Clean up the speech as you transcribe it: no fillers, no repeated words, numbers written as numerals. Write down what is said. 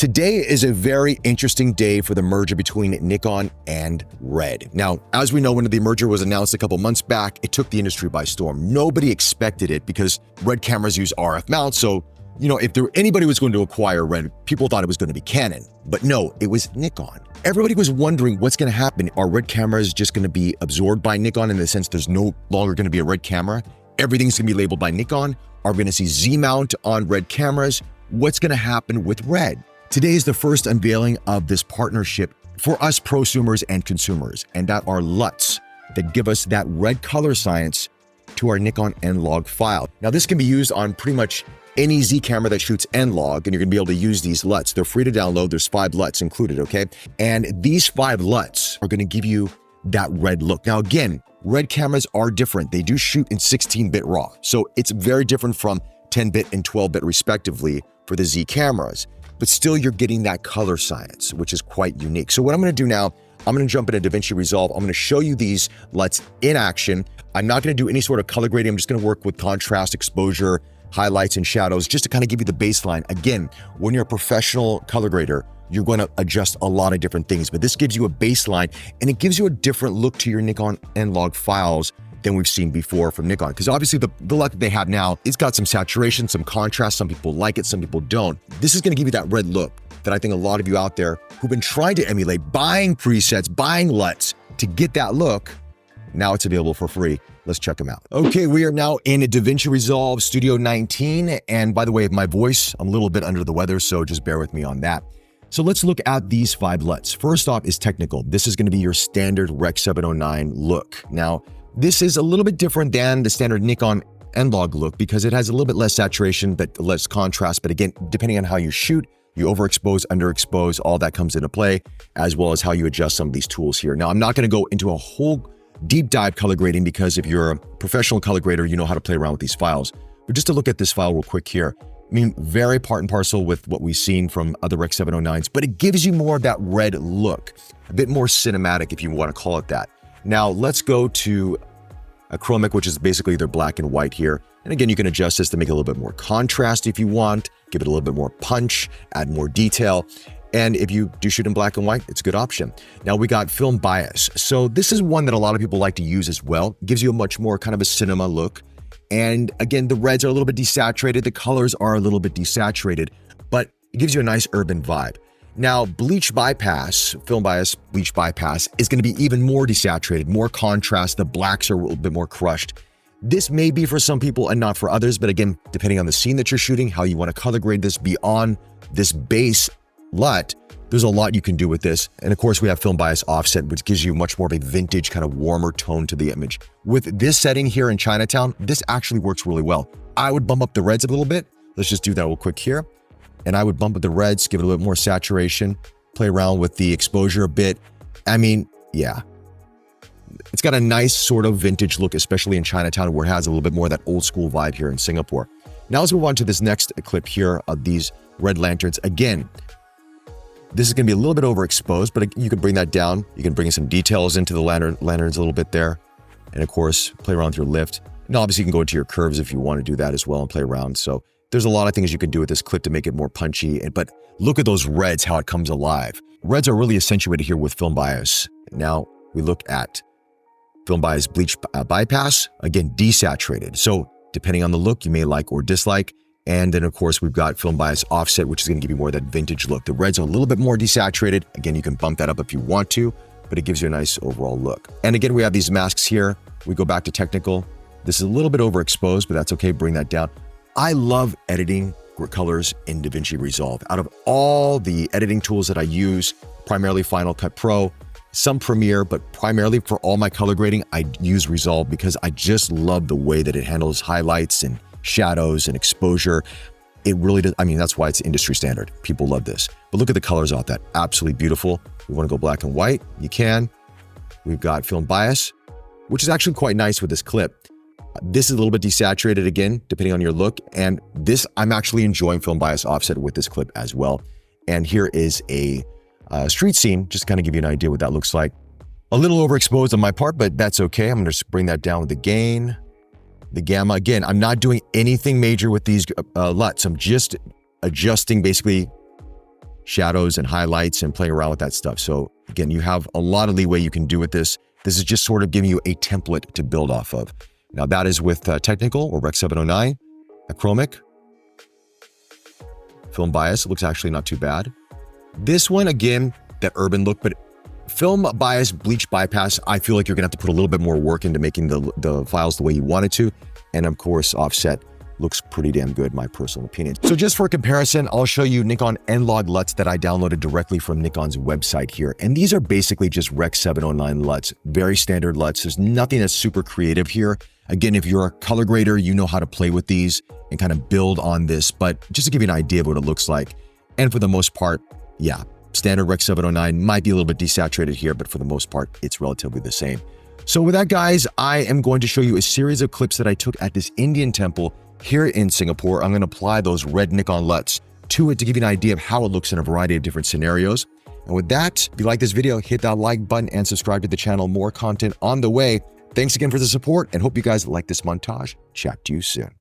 Today is a very interesting day for the merger between Nikon and Red. Now, as we know, when the merger was announced a couple months back, it took the industry by storm. Nobody expected it because Red cameras use RF mounts, so if anybody was going to acquire Red, people thought it was going to be Canon. But no, it was Nikon. Everybody was wondering what's going to happen. Are Red cameras just going to be absorbed by Nikon in the sense there's no longer going to be a Red camera? Everything's going to be labeled by Nikon? Are we going to see Z-mount on Red cameras? What's going to happen with Red? Today is the first unveiling of this partnership for us prosumers and consumers, and that are LUTs that give us that red color science to our Nikon N-Log file. Now, this can be used on pretty much any Z camera that shoots N-Log, and you're gonna be able to use these LUTs. They're free to download. There's 5 LUTs included, okay? And these 5 LUTs are gonna give you that red look. Now, again, Red cameras are different. They do shoot in 16-bit RAW, so it's very different from 10-bit and 12-bit respectively for the Z cameras. But still, you're getting that color science, which is quite unique. So what I'm gonna do now, I'm gonna jump into DaVinci Resolve. I'm gonna show you these LUTs in action. I'm not gonna do any sort of color grading. I'm just gonna work with contrast, exposure, highlights, and shadows, just to kind of give you the baseline. Again, when you're a professional color grader, you're going to adjust a lot of different things, but this gives you a baseline, and it gives you a different look to your Nikon N-Log files than we've seen before from Nikon. Because obviously the LUT that they have now, it's got some saturation, some contrast. Some people like it, some people don't. This is going to give you that red look that I think a lot of you out there who've been trying to emulate, buying presets, buying LUTs to get that look, now it's available for free. Let's check them out. Okay, we are now in DaVinci Resolve Studio 19. And by the way, my voice, I'm a little bit under the weather, so just bear with me on that. So let's look at these 5 LUTs. First off is technical. This is going to be your standard Rec 709 look. Now, this is a little bit different than the standard Nikon N-Log look because it has a little bit less saturation, but less contrast. But again, depending on how you shoot, you overexpose, underexpose, all that comes into play, as well as how you adjust some of these tools here. Now, I'm not going to go into a whole deep dive color grading because if you're a professional color grader, you know how to play around with these files. But just to look at this file real quick here, I mean, very part and parcel with what we've seen from other Rec 709s, but it gives you more of that red look, a bit more cinematic if you want to call it that. Now, let's go to a chromic, which is basically either black and white here. And again, you can adjust this to make it a little bit more contrast if you want, give it a little bit more punch, add more detail. And if you do shoot in black and white, it's a good option. Now we got film bias. So this is one that a lot of people like to use as well. It gives you a much more kind of a cinema look. And again, the reds are a little bit desaturated. The colors are a little bit desaturated, but it gives you a nice urban vibe. Now, bleach bypass, film bias, bleach bypass is going to be even more desaturated, more contrast. The blacks are a little bit more crushed. This may be for some people and not for others, but again, depending on the scene that you're shooting, how you want to color grade this beyond this base LUT, there's a lot you can do with this. And of course, we have film bias offset, which gives you much more of a vintage kind of warmer tone to the image. With this setting here in Chinatown, this actually works really well. I would bump up the reds a little bit. Let's just do that real quick here. And I would bump up the reds, give it a little bit more saturation, play around with the exposure a bit. I mean, yeah. It's got a nice sort of vintage look, especially in Chinatown, where it has a little bit more of that old school vibe here in Singapore. Now let's move on to this next clip here of these red lanterns. Again, this is going to be a little bit overexposed, but you can bring that down. You can bring some details into the lanterns a little bit there. And of course, play around with your lift. And obviously, you can go into your curves if you want to do that as well and play around. So there's a lot of things you can do with this clip to make it more punchy. But look at those reds, how it comes alive. Reds are really accentuated here with film bias. Now we look at film bias bleach bypass, again, desaturated. So depending on the look you may like or dislike. And then, of course, we've got film bias offset, which is going to give you more of that vintage look. The reds are a little bit more desaturated. Again, you can bump that up if you want to, but it gives you a nice overall look. And again, we have these masks here. We go back to technical. This is a little bit overexposed, but that's okay. Bring that down. I love editing colors in DaVinci Resolve. Out of all the editing tools that I use, primarily Final Cut Pro, some Premiere, but primarily for all my color grading, I use Resolve because I just love the way that it handles highlights and shadows and exposure. It really does. I mean, that's why it's industry standard. People love this. But look at the colors off that. Absolutely beautiful. We want to go black and white. You can. We've got film bias, which is actually quite nice with this clip. This is a little bit desaturated again, depending on your look. And this, I'm actually enjoying film bias offset with this clip as well. And here is a street scene, just to kind of give you an idea what that looks like. A little overexposed on my part, but that's okay. I'm going to just bring that down with the gain. The gamma, again, I'm not doing anything major with these LUTs. I'm just adjusting basically shadows and highlights and playing around with that stuff. So again, you have a lot of leeway you can do with this. This is just sort of giving you a template to build off of. Now that is with technical or Rec 709, achromic, film bias. It looks actually not too bad. This one, again, that urban look, but film bias, bleach bypass, I feel like you're gonna have to put a little bit more work into making the files the way you want it to. And of course, offset looks pretty damn good, my personal opinion. So just for comparison, I'll show you Nikon N-Log LUTs that I downloaded directly from Nikon's website here. And these are basically just Rec 709 LUTs, very standard LUTs. There's nothing that's super creative here. Again, if you're a color grader, you know how to play with these and kind of build on this, but just to give you an idea of what it looks like. And for the most part, yeah, standard Rec 709 might be a little bit desaturated here, but for the most part, it's relatively the same. So with that, guys, I am going to show you a series of clips that I took at this Indian temple here in Singapore. I'm going to apply those red Nikon LUTs to it to give you an idea of how it looks in a variety of different scenarios. And with that, if you like this video, hit that like button and subscribe to the channel. More content on the way. Thanks again for the support and hope you guys like this montage. Chat to you soon.